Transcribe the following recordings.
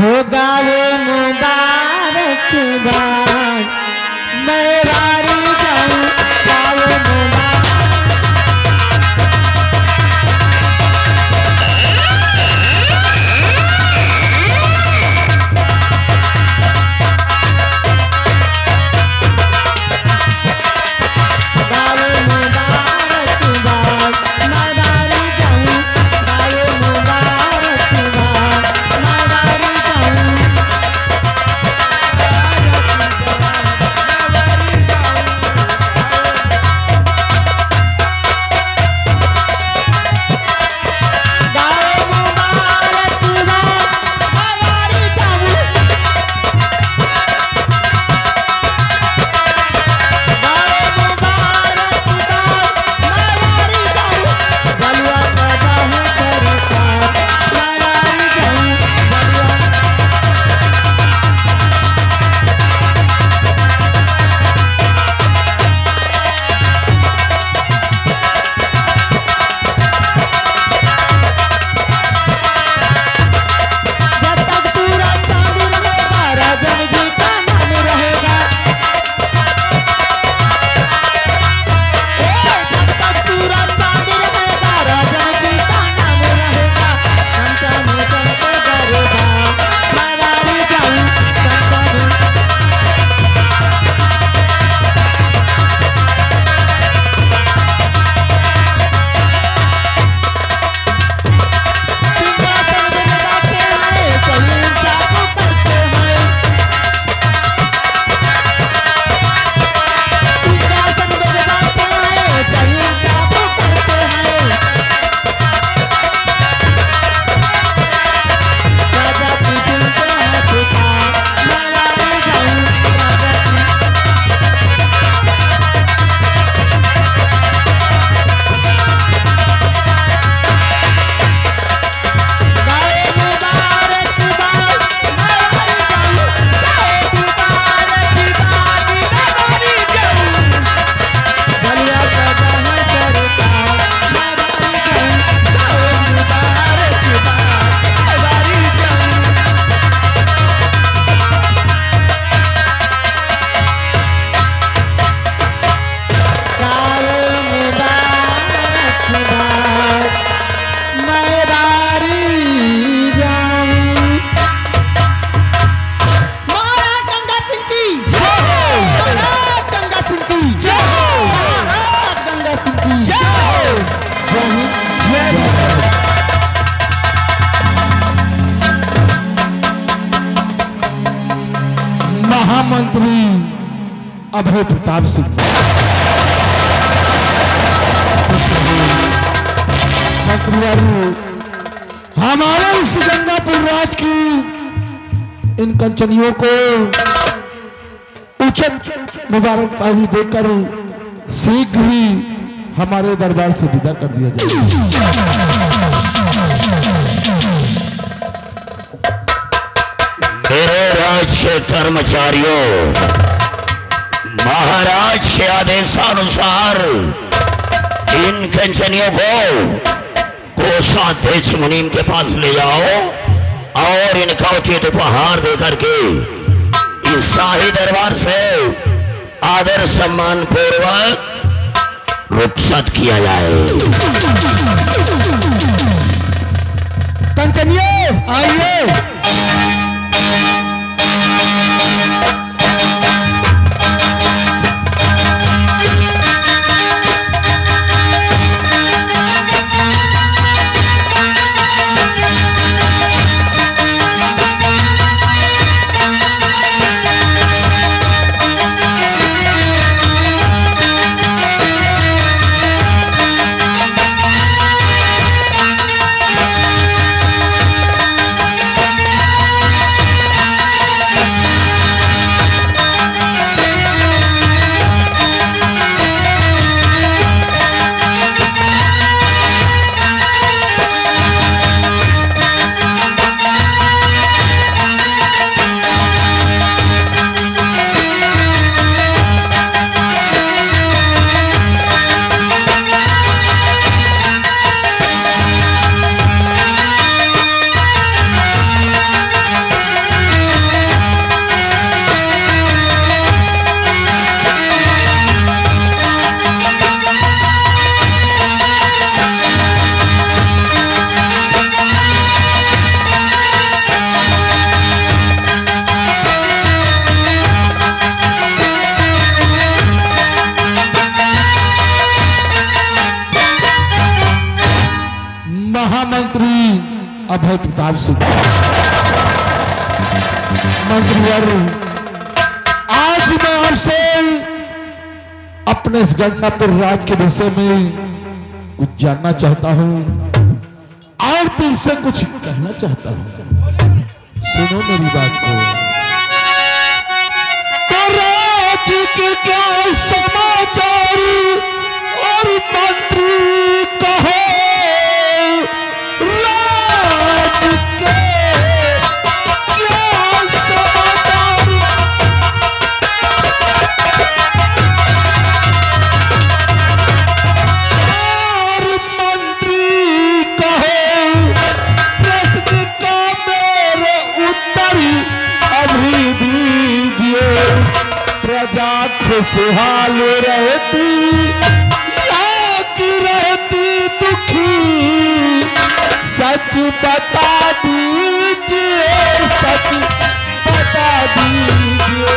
होगा वो मुबारकबाद मैं वारी जाऊं गाओ मुबारक महामंत्री अभय प्रताप सिंह मंत्रीवारू हमारे इस गंगापुर राज की इन कंचनियों को उचित मुबारकबादी देकर शीघ्र ही हमारे दरबार से विदा कर दिया जाए। मेरे राज के कर्मचारियों, महाराज के आदेशानुसार इन कंचनियों को कोषाध्यक्ष मुनीम के पास ले जाओ और इनका उचित उपहार देकर के इस शाही दरबार से आदर सम्मान पूर्वक रुखसत किया जाए। कंचनियों आइए। अभय प्रताप सिंह। मंत्रीवर, आज मैं आपसे अपने इस गंगापुर राज के विषय में कुछ जानना चाहता हूं और तुमसे कुछ कहना चाहता हूं। सुनो मेरी बात को। तो राज के क्या समाचार और मंत्री कहो, राज के क्या समाचार। और मंत्री कहो, प्रश्न का मेरे उत्तर अभी दीजिए। प्रजा खुशहाल रहती या कि रहती दुखी, सच बता दीजिए, सच बता दीजिए।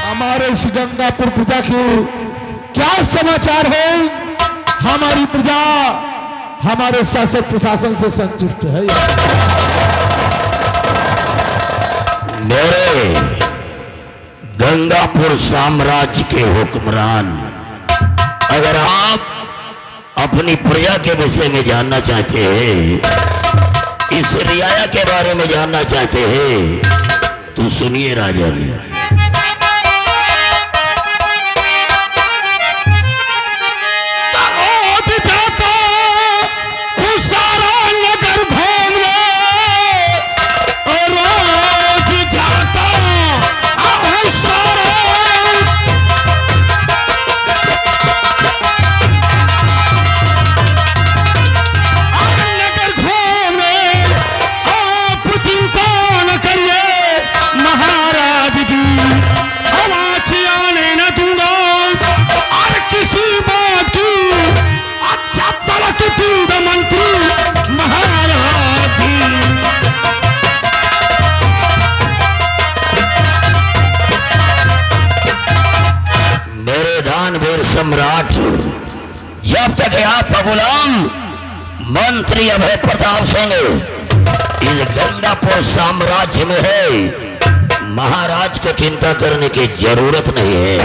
हमारे इस गंगापुर प्रजा के क्या समाचार है? हमारी प्रजा हमारे शासक प्रशासन से संतुष्ट है या? मेरे गंगापुर साम्राज्य के हुक्मरान, अगर आप अपनी प्रजा के विषय में जानना चाहते हैं, इस रियाया के बारे में जानना चाहते हैं, तो सुनिए राजन। सम्राट, जब तक आपका गुलाम मंत्री अभय प्रताप सिंह इस गंगापुर साम्राज्य में है, महाराज को चिंता करने की जरूरत नहीं है।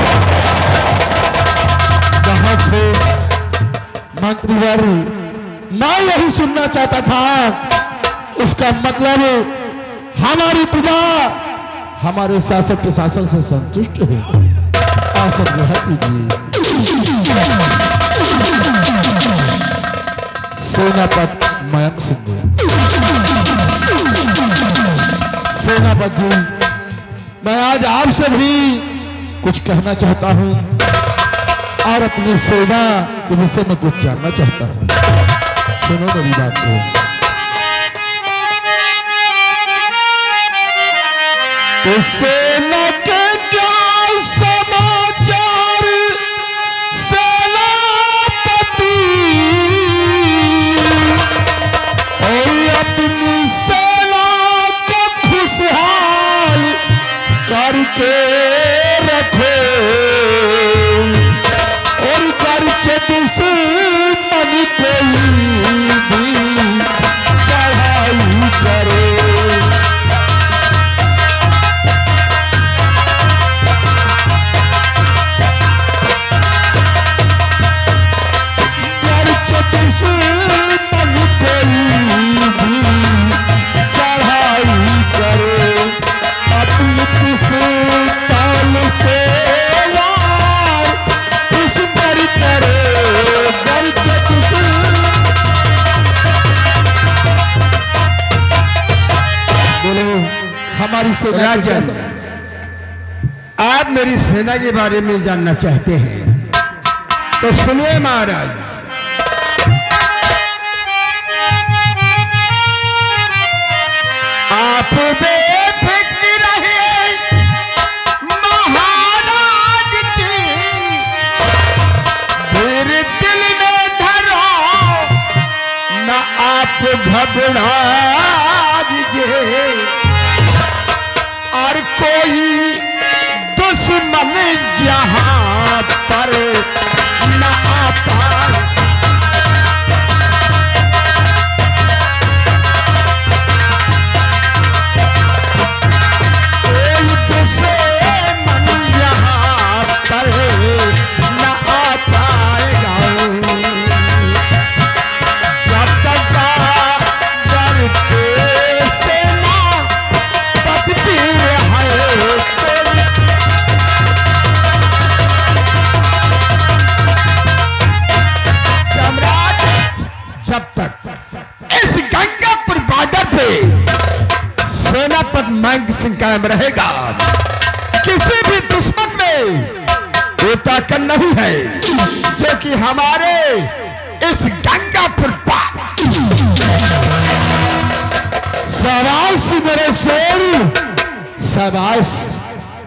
मंत्रीवर, मैं यही सुनना चाहता था। इसका मतलब हमारी प्रजा हमारे शासन प्रशासन से संतुष्ट है। आसन ग्रहण कीजिए। सेनापति मयंक सिंह, सेनापति जी, मैं आज आपसे भी कुछ कहना चाहता हूं और अपनी सेना के विषय में कुछ जानना चाहता हूं। सुनो मेरी बात को। तो सेना के क्या समाचार, सेनापति, और अपनी सेना को खुशहाल करके रखो और कर दुश्मन कोई भी चढ़ाई करो। हमारी सेना राजन, आप मेरी सेना के बारे में जानना चाहते हैं तो सुनिए महाराज। आप बेफिक्र रहे महाराज की, फिर दिल में धरो न आप घबरा दीजिए। और कोई मन यहाँ पर न आता। मांग सिंह कायम रहेगा, किसी भी दुश्मन में वो ताकत नहीं है जो कि हमारे इस गंगापुर पार। शाबाश मेरे शेर, शाबाश।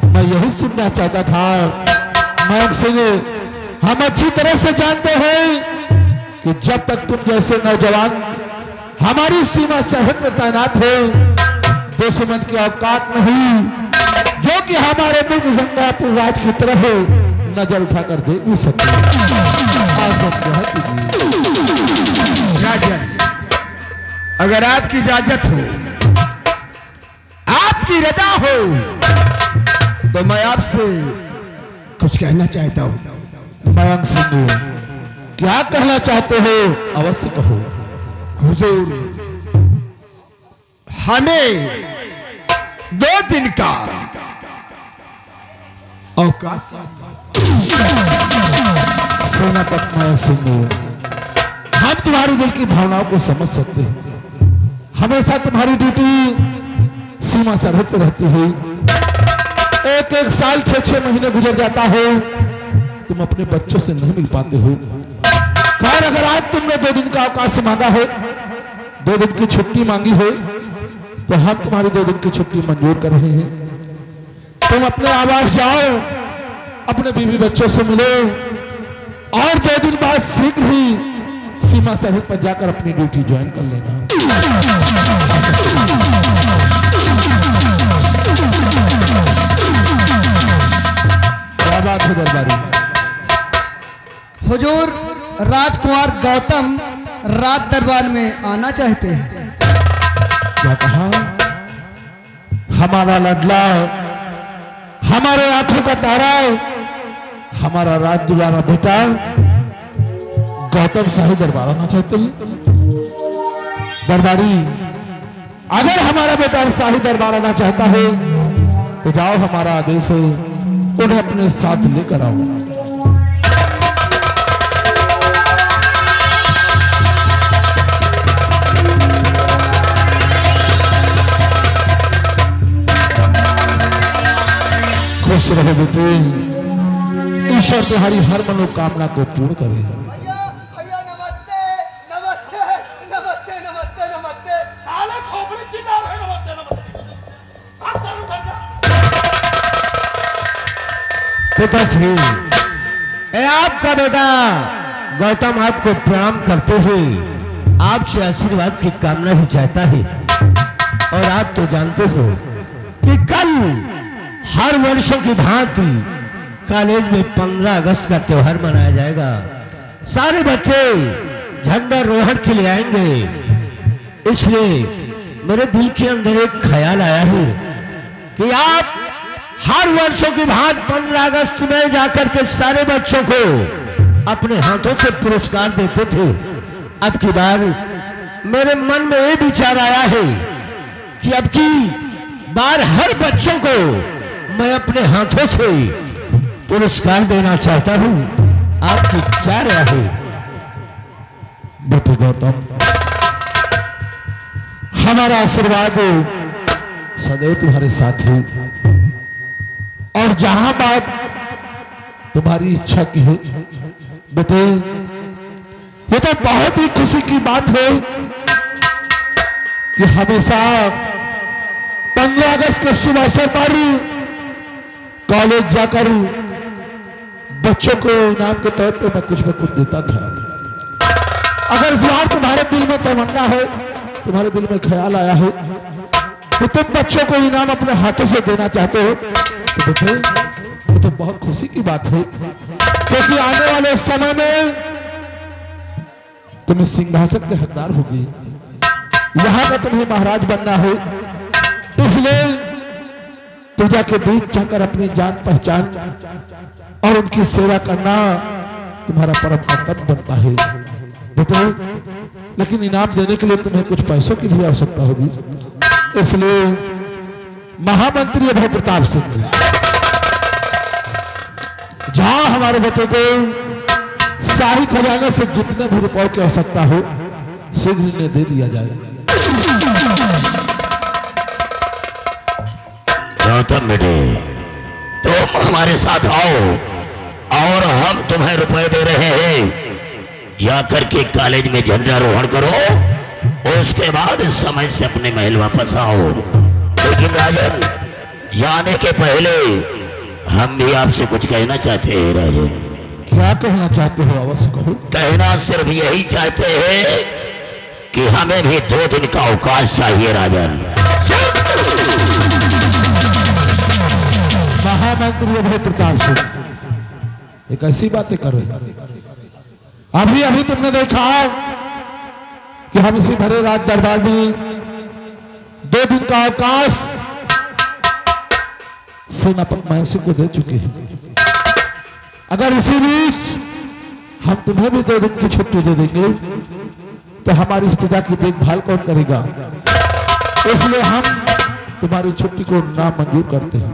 मैं यही सुनना चाहता था मांग सिंह। हम अच्छी तरह से जानते हैं कि जब तक तुम जैसे नौजवान हमारी सीमा सरहद में तैनात हो, दुश्मन की औकात नहीं जो कि हमारे मुल्क गंगापुर राज की तरफ नजर उठाकर देख नहीं सकते। राजन, अगर आपकी इजाजत हो, आपकी रजा हो, तो मैं आपसे कुछ कहना चाहता हूं। मयंक सिंह, क्या कहना चाहते हो? अवश्य कहो। हुजूर, हमें 2 दिन का अवकाश। सेनापति मयंक सिंह, हम तुम्हारे दिल की भावनाओं को समझ सकते हैं। हमेशा तुम्हारी ड्यूटी सीमा सरहद पर रहती है। एक साल 6-6 महीने गुजर जाता हो, तुम अपने बच्चों से नहीं मिल पाते हो। खैर, अगर आज तुमने 2 दिन का अवकाश मांगा है, 2 दिन की छुट्टी मांगी है, तो हम तुम्हारी 2 दिन की छुट्टी मंजूर कर रहे हैं। तुम अपने आवास जाओ, अपने बीवी बच्चों से मिलो और 2 दिन बाद शीघ्र ही सीमा सरहद पर जाकर अपनी ड्यूटी ज्वाइन कर लेना। क्या बात है दरबारी? हुजूर, राजकुमार गौतम रात दरबार में आना चाहते हैं। क्या कहा? हमारा लडला, हमारे आंखों का तारा, हमारा रात दीवाना बेटा गौतम शाही दरबार आना चाहते हैं। दरबारी, अगर हमारा बेटा शाही दरबार आना चाहता है तो जाओ, हमारा आदेश है, उन्हें अपने साथ लेकर आओ। खुश रहो बेटे, ईश्वर तुम्हारी हर मनोकामना को पूर्ण करे। भैया, भैया नमस्ते, नमस्ते, नमस्ते, नमस्ते, नमस्ते। साले खोपड़ी चिल्ला रहे, नमस्ते नमस्ते। आप सर उठा जा। पिताश्री, आपका बेटा गौतम आपको प्रणाम करते हुए आपसे आशीर्वाद की कामना ही चाहता है। और आप तो जानते हो कि कल हर वर्षों की भांति कॉलेज में 15 अगस्त का त्योहार मनाया जाएगा। सारे बच्चे झंडारोहण के लिए आएंगे, इसलिए मेरे दिल के अंदर एक ख्याल आया है कि आप हर वर्षों की भांति 15 अगस्त में जाकर के सारे बच्चों को अपने हाथों से पुरस्कार देते थे। अब की बार मेरे मन में ये विचार आया है कि अब की बार हर बच्चों को मैं अपने हाथों से पुरस्कार देना चाहता हूं। आपकी क्या राय है? बेटे गौतम, हमारा आशीर्वाद सदैव तुम्हारे साथ है और जहां बात तुम्हारी इच्छा की है बेटे, ये तो बहुत ही खुशी की बात है कि हमेशा 15 अगस्त के शुभ अवसर पर कॉलेज जाकर बच्चों को इनाम के तौर पे मैं कुछ न कुछ देता था। अगर इस बार तुम्हारे दिल में तमन्ना है, तुम्हारे दिल में ख्याल आया है कि तुम बच्चों को इनाम अपने हाथों से देना चाहते हो, तो बेटे ये तो बहुत खुशी की बात है, क्योंकि आने वाले समय में तुम इस सिंहासन के हकदार होगी, यहाँ का तुम्हें महाराज बनना है। इसलिए प्रजा के बीच जाकर अपनी जान पहचान और उनकी सेवा करना तुम्हारा परम कर्तव्य बनता है बेटे। लेकिन इनाम देने के लिए तुम्हें कुछ पैसों की भी आवश्यकता होगी। इसलिए महामंत्री अभय प्रताप सिंह जी, जहां हमारे बेटे को शाही खजाने से जितने भी रुपयों की आवश्यकता हो शीघ्र इन्हें दे दिया जाए। गौतम बेटे, तुम हमारे साथ आओ और हम तुम्हें रुपए दे रहे हैं। जाकर के कॉलेज में झंडारोहण करो, उसके बाद समय से अपने महल वापस आओ। लेकिन राजन, जाने के पहले हम भी आपसे कुछ कहना चाहते हैं। राजन, क्या कहना चाहते हो? अवश्य कहो। कहना सिर्फ यही चाहते हैं कि हमें भी 2 दिन का अवकाश चाहिए। राजन, महामंत्री अभय प्रताप सिंह एक ऐसी बातें कर रहे हैं। अभी अभी तुमने देखा कि हम इसी भरे राज दरबार में 2 दिन का अवकाश सेनापति महेश सिंह को दे चुके हैं। अगर इसी बीच हम तुम्हें भी 2 दिन की छुट्टी दे देंगे तो हमारी इस प्रजा की देखभाल कौन करेगा? इसलिए हम तुम्हारी छुट्टी को नामंजूर करते हैं।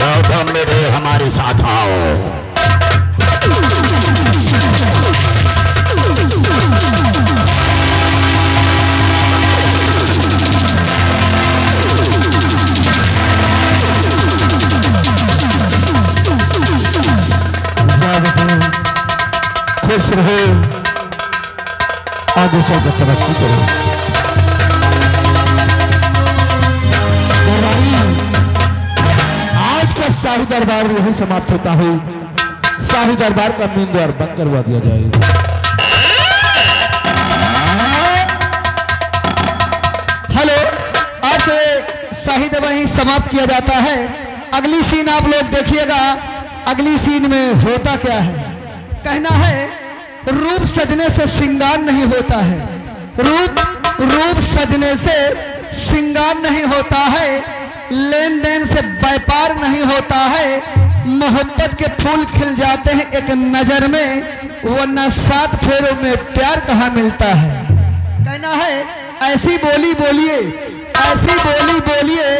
गौतम मेरे हमारे साथ आओ। खुश रहो, आगे चलकर तरक्की करो। आज का शाही दरबार यही समाप्त होता है। शाही दरबार का मेन द्वार बंद करवा दिया जाए। हेलो, आज शाही दरबार ही समाप्त किया जाता है। अगली सीन आप लोग देखिएगा। अगली सीन में होता क्या है? कहना है, रूप सजने से श्रृंगार नहीं होता है। रूप सजने से श्रृंगार नहीं होता है। लेन देन से व्यापार नहीं होता है। मोहब्बत के फूल खिल जाते हैं एक नजर में, वरना 7 फेरों में प्यार कहाँ मिलता है। कहना है, ऐसी बोली बोलिए, ऐसी बोली बोलिए,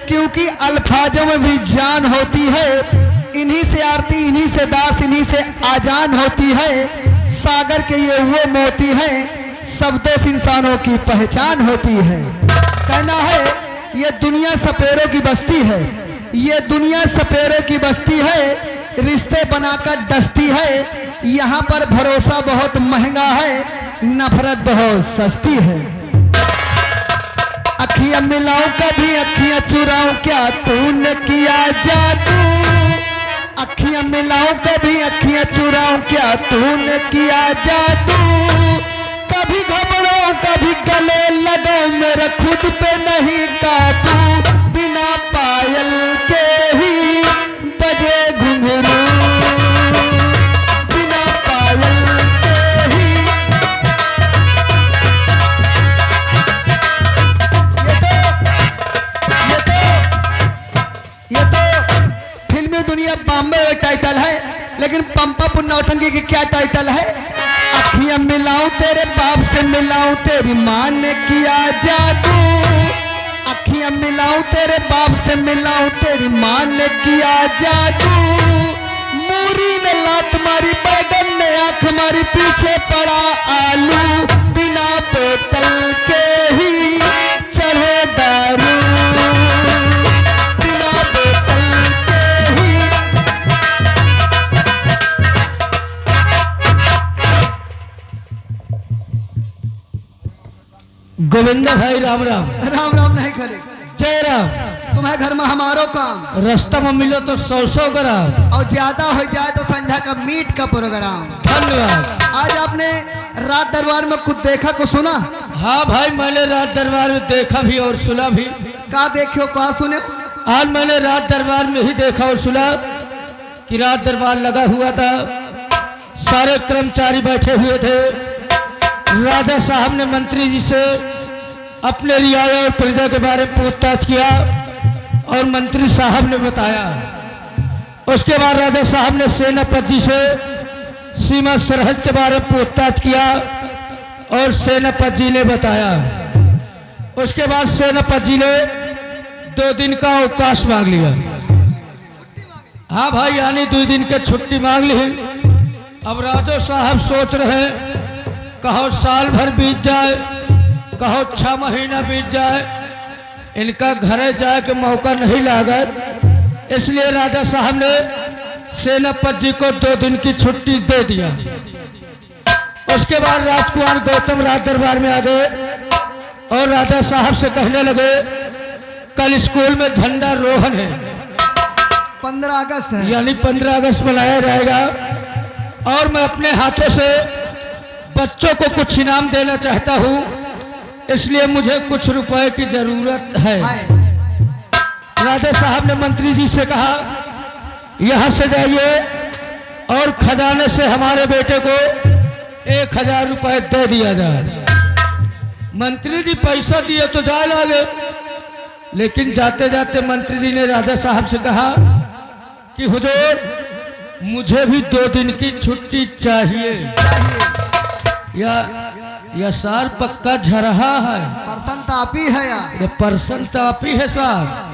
क्योंकि अल्फाजों में भी जान होती है। इन्हीं से आरती, इन्हीं से दास, इन्हीं से आजान होती है। सागर के ये वो मोती हैं, शब्दों से इंसानों की पहचान होती है। कहना है, ये दुनिया सपेरों की बस्ती है। ये दुनिया सपेरों की बस्ती है। रिश्ते बनाकर डसती है। यहाँ पर भरोसा बहुत महंगा है, नफरत बहुत सस्ती है। अखियां मिलाऊं कभी अखियां चुराऊं, क्या तूने किया जादू? अखियां मिलाऊं कभी अखियां चुराऊं, क्या तूने किया जादू? कभी घबराऊं कभी गले लगाऊं, मेरा खुद पे नहीं काबू। बिना पायल के ही बजे घुंघरू, बिना पायल के ही। ये तो फिल्मी दुनिया बॉम्बे का टाइटल है, लेकिन पंपा पुन्नौटंकी की क्या टाइटल है? अखियां मिलाऊं तेरे बाप से मिलाऊं, तेरी मां ने किया जादू। अखियां मिलाऊं तेरे बाप से मिलाऊं, तेरी मां ने किया जादू। मूरी ने लात मारी, बैगन ने आंख मारी, पीछे पड़ा आलू। बिना बोतल के ही चढ़े दारू, बिना बोतल के ही। गोविंदा भाई राम राम। राम राम नहीं करे, जय राम। तुम्हें घर में हमारो काम, रास्ता में मिलो तो 100 ग्राम, और ज्यादा हो जाए तो संध्या का मीट का प्रोग्राम। धन्यवाद। आज आपने रात दरबार में कुछ देखा कुछ सुना? हाँ भाई, मैंने रात दरबार में देखा भी और सुना भी। का देखियो का सुने? आज मैंने रात दरबार में ही देखा और सुना कि रात दरबार लगा हुआ था, सारे कर्मचारी बैठे हुए थे। राजा साहब ने मंत्री जी से अपने रियाया और प्रजा के बारे में पूछताछ किया और मंत्री साहब ने बताया। उसके बाद राजा साहब ने सेनापति जी से सीमा सरहद के बारे में पूछताछ किया और सेनापति जी ने बताया। उसके बाद सेनापति जी ने 2 दिन का अवकाश मांग लिया। हाँ भाई, यानी 2 दिन की छुट्टी मांग ली। अब राजा साहब सोच रहे हैं, कहो साल भर बीत जाए, कहो 6 महीना बीत जाए, इनका घरे जाए के मौका नहीं लागा। इसलिए राजा साहब ने सेनापति जी को 2 दिन की छुट्टी दे दिया। उसके बाद राजकुमार गौतम राज दरबार में आ गए और राजा साहब से कहने लगे, कल स्कूल में झंडा रोहन है, 15 अगस्त है। यानी 15 अगस्त मनाया जाएगा और मैं अपने हाथों से बच्चों को कुछ इनाम देना चाहता हूँ, इसलिए मुझे कुछ रुपए की जरूरत है। राजा साहब ने मंत्री जी से कहा, यहाँ से जाइए और खजाने से हमारे बेटे को 1000 रुपए दे दिया जाए। मंत्री जी पैसा दिए तो जाए लागे, लेकिन जाते जाते मंत्री जी ने राजा साहब से कहा कि हुजूर, मुझे भी 2 दिन की छुट्टी चाहिए। या सार पक्का झरहा है, पर्सन तापी है यार। ये पर्सन तापी है सार।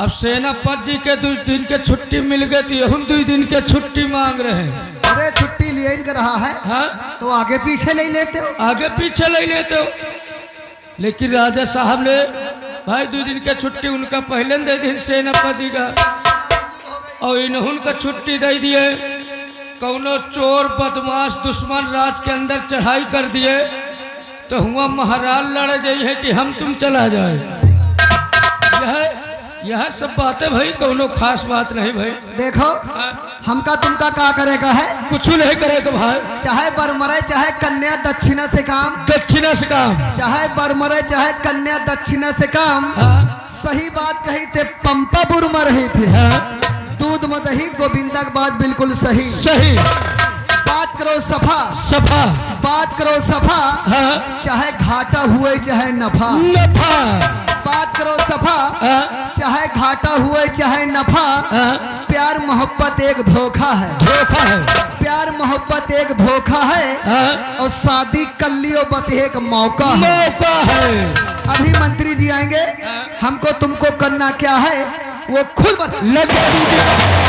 अब सेनापति जी के 2 दिन के छुट्टी मिल गई थी, हम 2 दिन के छुट्टी मांग रहे हैं। अरे छुट्टी लिए इनका रहा है, हाँ, तो आगे पीछे ले लेते हो। आगे पीछे ले लेते हो। लेकिन राजा साहब ने भाई 2 दिन के छुट्टी उनका पहले दे दी सेनापति का, और इन्हों का छुट्टी दे दिए। कौनो चोर बदमाश दुश्मन राज के अंदर चढ़ाई कर दिए तो हुआ महाराज लड़ जाइए कि हम तुम चला जाए। यह सब बातें भाई, कौनो खास बात नहीं भाई। देखो, हमका तुमका का करेगा है? कुछ नहीं करेगा भाई। चाहे बर मरे चाहे कन्या दक्षिणा से काम, दक्षिणा से काम, चाहे बर मरे चाहे कन्या दक्षिणा से काम। हाँ, सही बात कही थे, पंपापुर में रही थी। हाँ, दूध मदही गोविंदा की बात बिल्कुल सही। सही बात करो सफा, सफा, बात करो सफा। हाँ, चाहे घाटा हुए चाहे नफा, नफा, बात करो सफा। हाँ, चाहे घाटा हुए चाहे नफा। हाँ, प्यार मोहब्बत एक धोखा है, धोखा है। प्यार मोहब्बत एक धोखा है। हाँ, और शादी कर लियो बस एक मौका है। मौका है। अभी मंत्री जी आएंगे, हमको तुमको करना क्या है वो खुद बता। लगा दीजिए।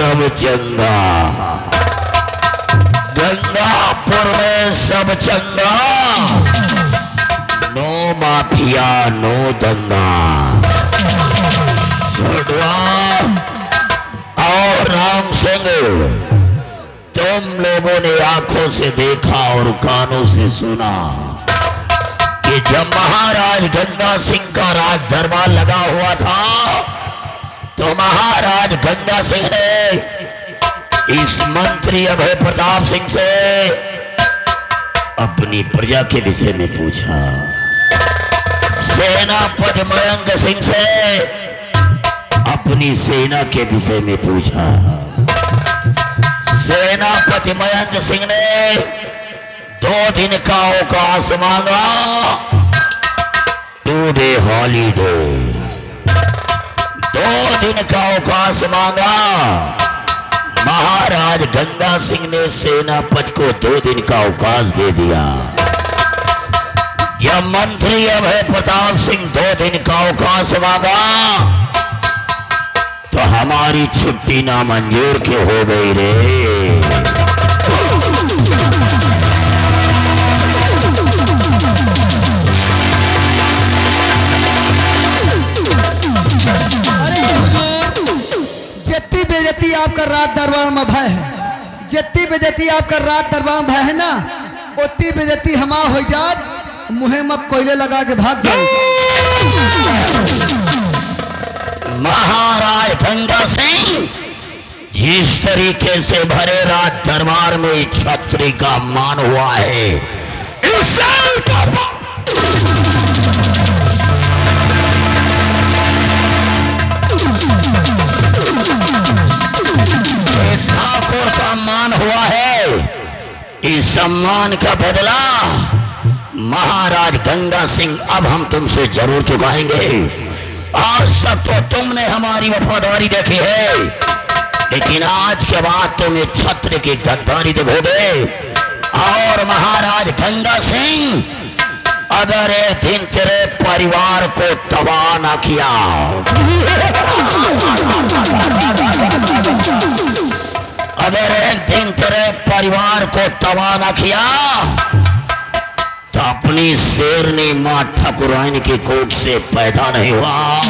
सब चंगा, गंगापुर में सब चंगा, नो माफिया नो दंगा। छोड़वा और राम सिंह, तुम लोगों ने आंखों से देखा और कानों से सुना कि जब महाराज गंगा सिंह का राज दरबार लगा हुआ था तो महाराज गंगा सिंह ने इस मंत्री अभय प्रताप सिंह से अपनी प्रजा के विषय में पूछा, सेनापति मयंक सिंह से अपनी सेना के विषय में पूछा। सेनापति मयंक सिंह ने 2 दिन का अवकाश मांगा, 2 डे हॉलीडे, 2 दिन का अवकाश मांगा। महाराज गंगा सिंह ने सेनापति को 2 दिन का अवकाश दे दिया। जब मंत्री अभय प्रताप सिंह 2 दिन का अवकाश मांगा तो हमारी छुट्टी नामंजूर क्यों हो गई रे? जितनी बेइज्जती आपका रात दरबार में भय है, जितनी बेइज्जती आपका रात दरबार में भय है ना, उतनी बेइज्जती हमार हो जात, मुहे में कोयले लगा के भाग जाए। महाराज गंगा सिंह जिस तरीके से भरे रात दरबार में छत्री का मान हुआ है, ठाकुर का मान हुआ है, इस सम्मान का बदला महाराज गंगा सिंह अब हम तुमसे जरूर चुकाएंगे। आज तक तो तुमने हमारी वफादारी देखी है, लेकिन आज के बाद तुम इस छत्र की गद्दारी दिखोगे। और महाराज गंगा सिंह, अगर एक दिन तेरे परिवार को तबाह ना किया, अगर एक दिन तेरे परिवार को तबाह ना किया तो अपनी शेरनी मां ठाकुराइन की कोख से पैदा नहीं हुआ।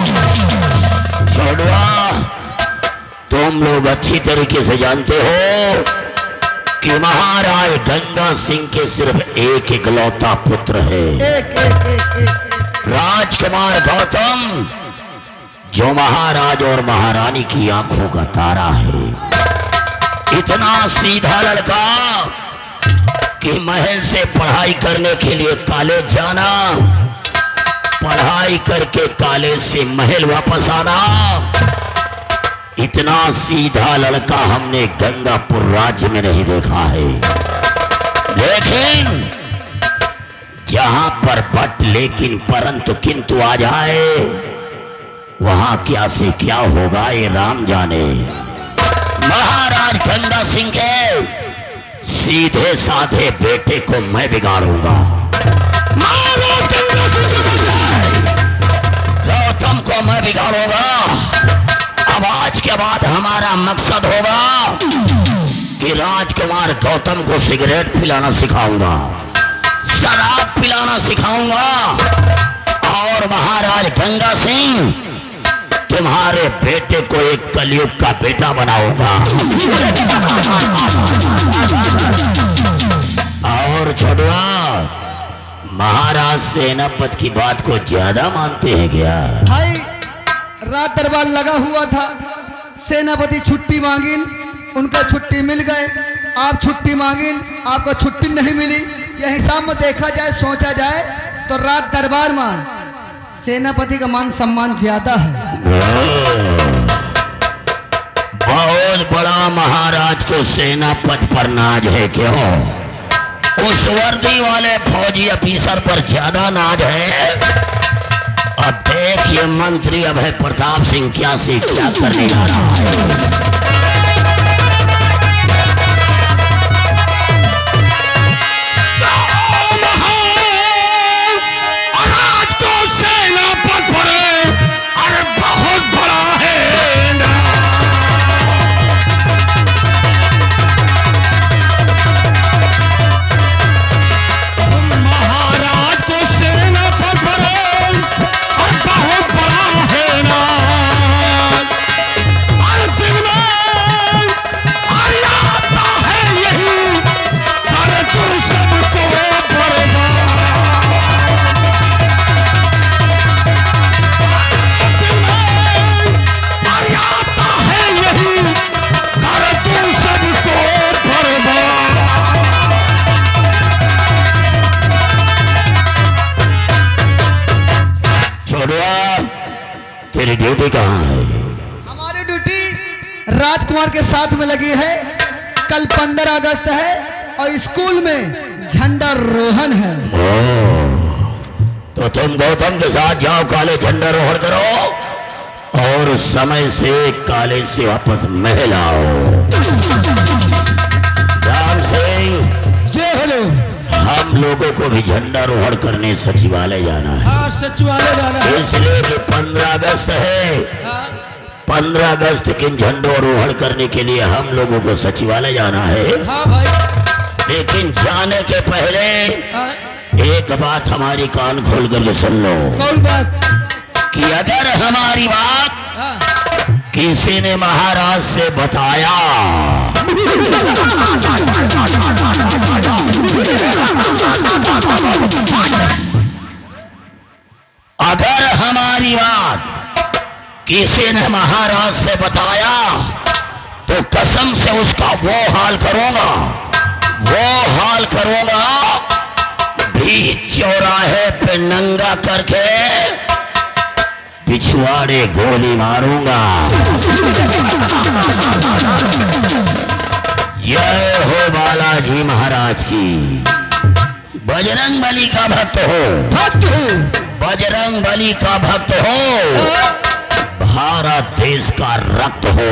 छोड़वा, तुम लोग अच्छी तरीके से जानते हो कि महाराज गंगा सिंह के सिर्फ एक इकलौता पुत्र है, राजकुमार गौतम, जो महाराज और महारानी की आंखों का तारा है। इतना सीधा लड़का कि महल से पढ़ाई करने के लिए कॉलेज जाना, पढ़ाई करके कॉलेज से महल वापस आना, इतना सीधा लड़का हमने गंगापुर राज्य में नहीं देखा है। लेकिन जहां पर बट लेकिन परंतु किंतु आ जाए, वहां क्या से क्या होगा ये राम जाने। महाराज गंगा सिंह के सीधे साधे बेटे को मैं बिगाड़ूंगा। गौतम को मैं बिगाड़ूंगा। अब आज के बाद हमारा मकसद होगा कि राजकुमार गौतम को सिगरेट पिलाना सिखाऊंगा, शराब पिलाना सिखाऊंगा, और महाराज गंगा सिंह तुम्हारे बेटे को एक कलयुग का बेटा बनाऊंगा। और छोड़वा, महाराज सेनापति की बात को ज्यादा मानते हैं क्या? भाई रात दरबार लगा हुआ था, सेनापति छुट्टी मांगिन, उनका छुट्टी मिल गए। आप छुट्टी मांगिन, आपको छुट्टी नहीं मिली। यह हिसाब में देखा जाए, सोचा जाए तो रात दरबार में सेनापति का मान सम्मान ज्यादा है। बहुत बड़ा महाराज को सेनापति पर नाज है क्यों? उस वर्दी वाले फौजी अफीसर पर ज्यादा नाज है। अब देखिए मंत्री अभय प्रताप सिंह क्या से क्या करने जा रहा है। तेरी ड्यूटी कहाँ है? हमारी ड्यूटी राजकुमार के साथ में लगी है। कल 15 अगस्त है और स्कूल में झंडा रोहन है। तो तुम गौतम के साथ जाओ, काले झंडा रोहन करो और समय से काले से वापस महल आओ। राम सिंह, जय हेलो। हम लोगों को भी झंडा रोहन करने सचिवालय जाना है। हाँ, सचिवालय जाना है। इसलिए कि 15 अगस्त है। हाँ, 15 अगस्त के झंडो रोहन करने के लिए हम लोगों को सचिवालय जाना है। हाँ भाई। लेकिन जाने के पहले हाँ, एक बात हमारी कान खोल करके सुन लो कौन बात? कि अगर हमारी बात हाँ, किसी ने महाराज से बताया अगर हमारी बात किसी ने महाराज से बताया तो कसम से उसका वो हाल करूंगा बीच चौराहे पे नंगा करके पिछवाड़े गोली मारूंगा। जय हो बालाजी महाराज की। बजरंग बली का भक्त हो, बजरंग बली का भक्त हो, भारत देश का रक्त हो।